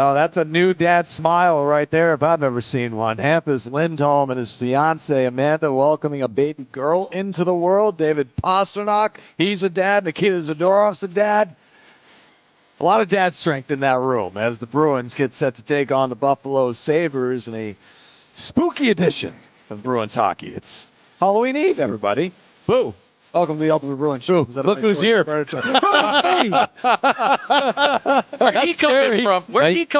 Oh, that's a new dad smile right there if I've ever seen one. Hampus Lindholm and his fiancee Amanda welcoming a baby girl into the world. David Pasternak, he's a dad. Nikita Zadorov's a dad. A lot of dad strength in that room as the Bruins get set to take on the Buffalo Sabres in a spooky edition of Bruins hockey. It's Halloween Eve, everybody. Boo. Welcome to the Ultimate Bruins Show. Look who's here. Where's he coming from?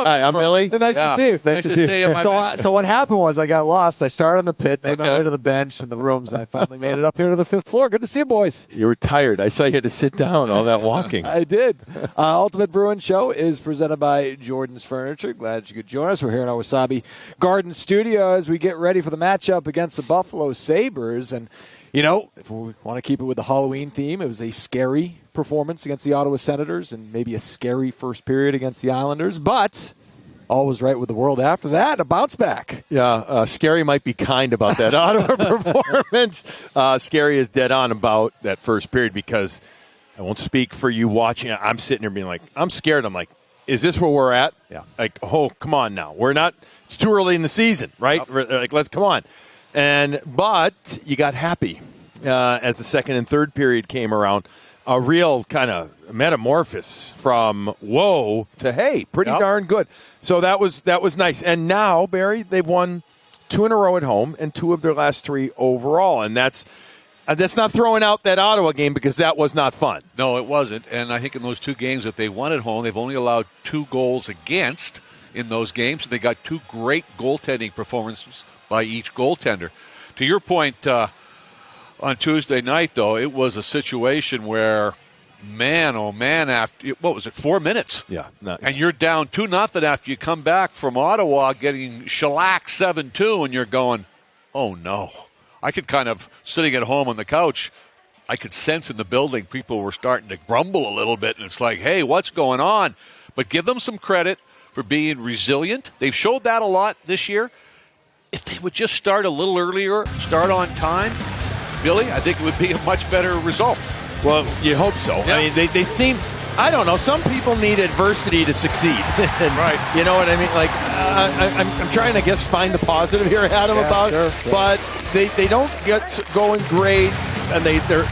Hi, I'm Billy. Nice to see you. Nice to see you. So what happened was I got lost. I started on the pit, made my way to the bench and the rooms. I finally made it up here to the 5th floor. Good to see you, boys. You were tired. I saw you had to sit down all that walking. I did. Ultimate Bruins Show is presented by Jordan's Furniture. Glad you could join us. We're here in our Wasabi Garden studio as we get ready for the matchup against the Buffalo Sabres. And you know, if we want to keep it with the Halloween theme, it was a scary performance against the Ottawa Senators and maybe a scary first period against the Islanders, but all was right with the world after that. A bounce back. Yeah, scary might be kind about that Ottawa performance. Scary is dead on about that first period because I won't speak for you watching. I'm sitting there being like, I'm scared. I'm like, is this where we're at? Yeah. Like, oh, come on now. We're not. It's too early in the season, right? Yep. Like, let's come on. But you got happy as the second and third period came around. A real kind of metamorphosis from whoa to hey, pretty darn good. So that was nice. And now, Barry, they've won 2 in a row at home and 2 of their last 3 overall. And that's not throwing out that Ottawa game because that was not fun. No, it wasn't. And I think in those 2 games that they won at home, they've only allowed 2 goals against in those games. They got 2 great goaltending performances by each goaltender. To your point, on Tuesday night, though, it was a situation where, man, oh man, after, 4 minutes? Yeah. And you're down 2-0 after you come back from Ottawa getting shellacked 7-2, and you're going, oh no. I could kind of, sitting at home on the couch, I could sense in the building people were starting to grumble a little bit, and it's like, hey, what's going on? But give them some credit for being resilient. They've showed that a lot this year. If they would just start a little earlier, start on time, Billy, I think it would be a much better result. Well, you hope so. Yeah. I mean, they seem, I don't know, some people need adversity to succeed. Right. You know what I mean? Like, I'm trying to, find the positive here, Adam, sure. But they don't get going great, and they're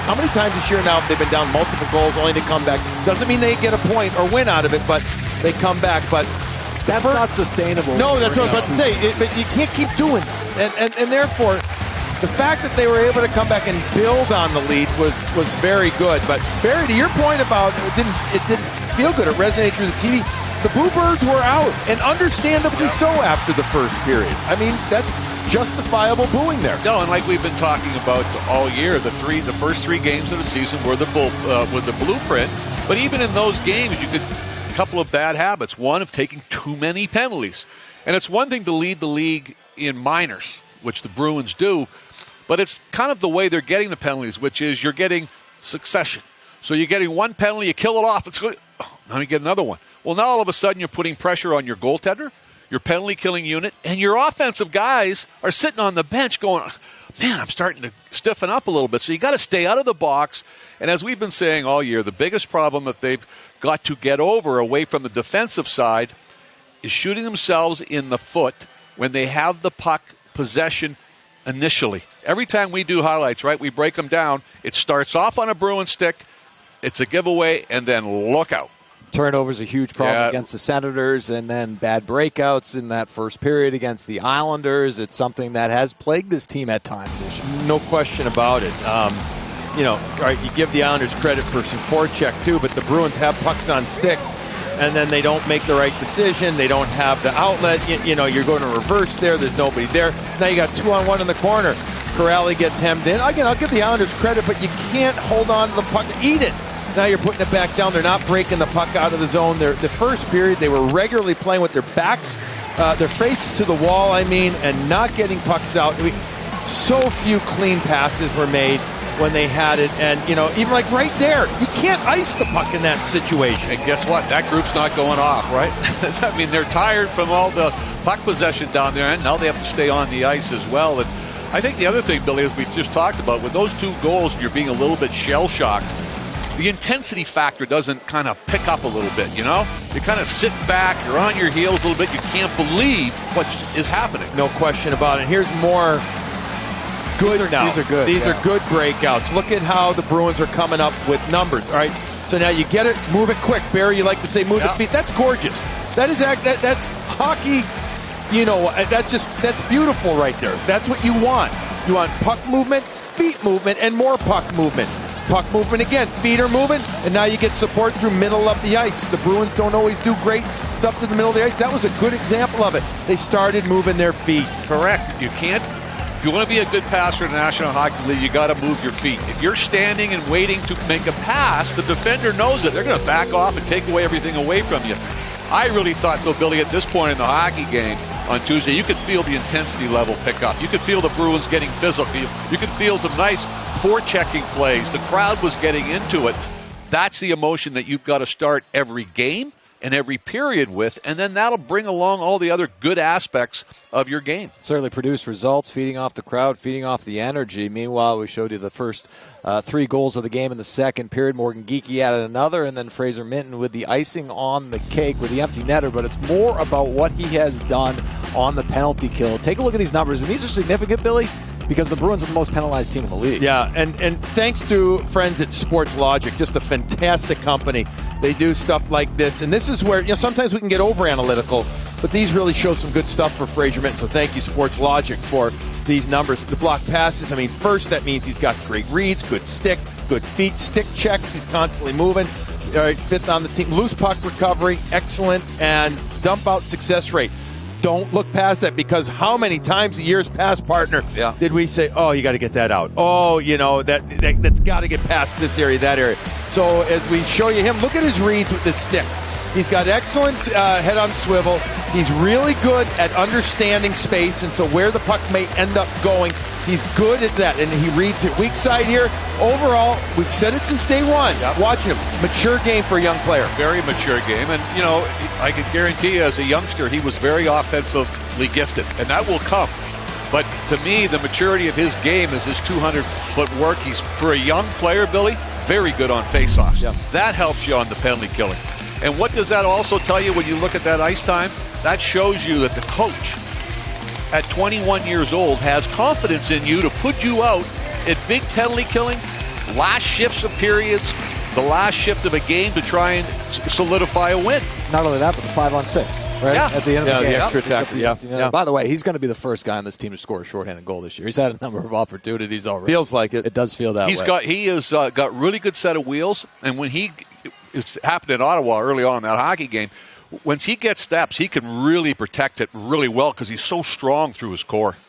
how many times this year now have they been down multiple goals only to come back? Doesn't mean they get a point or win out of it, but they come back. But that's not sustainable. No, that's what I was about to say. But you can't keep doing it. And therefore, the fact that they were able to come back and build on the lead was very good. But Barry, to your point about it didn't feel good. It resonated through the TV. The Bluebirds were out, and understandably so after the first period. I mean, that's justifiable booing there. No, and like we've been talking about all year, the first 3 games of the season were the blueprint. But even in those games, you could. Couple of bad habits. One of taking too many penalties. And it's one thing to lead the league in minors, which the Bruins do, but it's kind of the way they're getting the penalties, which is you're getting succession. So you're getting one penalty, you kill it off, it's good. Now you get another one. Well, now all of a sudden you're putting pressure on your goaltender, your penalty killing unit, and your offensive guys are sitting on the bench going, man, I'm starting to stiffen up a little bit. So you got to stay out of the box. And as we've been saying all year, the biggest problem that they've got to get over away from the defensive side is shooting themselves in the foot when they have the puck possession initially. Every time we do highlights, right, we break them down. It starts off on a Bruin stick, it's a giveaway, and then look out. Turnovers a huge problem against the Senators, and then bad breakouts in that first period against the Islanders. It's something that has plagued this team at times. No question about it. All right, you give the Islanders credit for some forecheck too, but the Bruins have pucks on stick, and then they don't make the right decision. They don't have the outlet. You're going to reverse there. There's nobody there. Now you got 2-on-1 in the corner. Corrali gets hemmed in. Again, I'll give the Islanders credit, but you can't hold on to the puck. Eat it. Now you're putting it back down. They're not breaking the puck out of the zone. The first period, they were regularly playing with their backs, their faces to the wall, and not getting pucks out. So few clean passes were made when they had it. And, even like right there, you can't ice the puck in that situation. And guess what? That group's not going off, right? I mean, they're tired from all the puck possession down there, and now they have to stay on the ice as well. And I think the other thing, Billy, as we just talked about, with those 2 goals, you're being a little bit shell-shocked. the intensity factor doesn't kind of pick up a little bit, you know? You kind of sit back, you're on your heels a little bit, you can't believe what is happening. No question about it. Here's more good now. These are good. These are good breakouts. Look at how the Bruins are coming up with numbers, all right? So now you get it, move it quick. Barry, you like to say move his feet. That's gorgeous. That's hockey. You know, that's beautiful right there. That's what you want. You want puck movement, feet movement, and more puck movement. Puck movement again, feet are moving, and now you get support through middle of the ice. The Bruins don't always do great stuff to the middle of the ice. That was a good example of it. They started moving their feet. Correct. You can't. If you want to be a good passer in the National Hockey League, you got to move your feet. If you're standing and waiting to make a pass, the defender knows it. They're going to back off and take away everything away from you. I really thought, though, Billy, at this point in the hockey game on Tuesday, you could feel the intensity level pick up. You could feel the Bruins getting physical. You could feel some nice forechecking plays. The crowd was getting into it. That's the emotion that you've got to start every game and every period with, and then that'll bring along all the other good aspects of your game. Certainly produced results, feeding off the crowd, feeding off the energy. Meanwhile, we showed you the first 3 goals of the game in the second period. Morgan Geekie added another, and then Fraser Minton with the icing on the cake with the empty netter. But it's more about what he has done on the penalty kill. Take a look at these numbers, and these are significant, Billy, because the Bruins are the most penalized team in the league. Yeah, and thanks to friends at Sports Logic, just a fantastic company. They do stuff like this, and this is where, you know, sometimes we can get over analytical, but these really show some good stuff for Fraser Minton. So thank you, Sports Logic, for these numbers. The block passes, I mean, first that means he's got great reads, good stick, good feet, stick checks, he's constantly moving. All right, 5th on the team. Loose puck recovery, excellent, and dump out success rate. Don't look past that, because how many times in years past, partner, did we say, oh, you got to get that out. Oh, you know, that's got to get past this area, that area. So as we show you him, look at his reads with this stick. He's got excellent head on swivel. He's really good at understanding space, and so where the puck may end up going, he's good at that, and he reads it. Weak side here. Overall, we've said it since day one. Watching him, mature game for a young player. Very mature game, and you know, I can guarantee you, as a youngster, he was very offensively gifted, and that will come. But to me, the maturity of his game is his 200-foot work. He's, for a young player, Billy, very good on faceoffs. That helps you on the penalty killing. And what does that also tell you when you look at that ice time? That shows you that the coach, at 21 years old, has confidence in you to put you out at big penalty killing, last shifts of periods, the last shift of a game to try and solidify a win. Not only that, but the 5-on-6, right? Yeah. At the end of the game. The extra attacker. By the way, he's going to be the first guy on this team to score a shorthanded goal this year. He's had a number of opportunities already. Feels like it. It does feel that way. He has got really good set of wheels, and when it's happened in Ottawa early on in that hockey game, once he gets steps, he can really protect it really well because he's so strong through his core.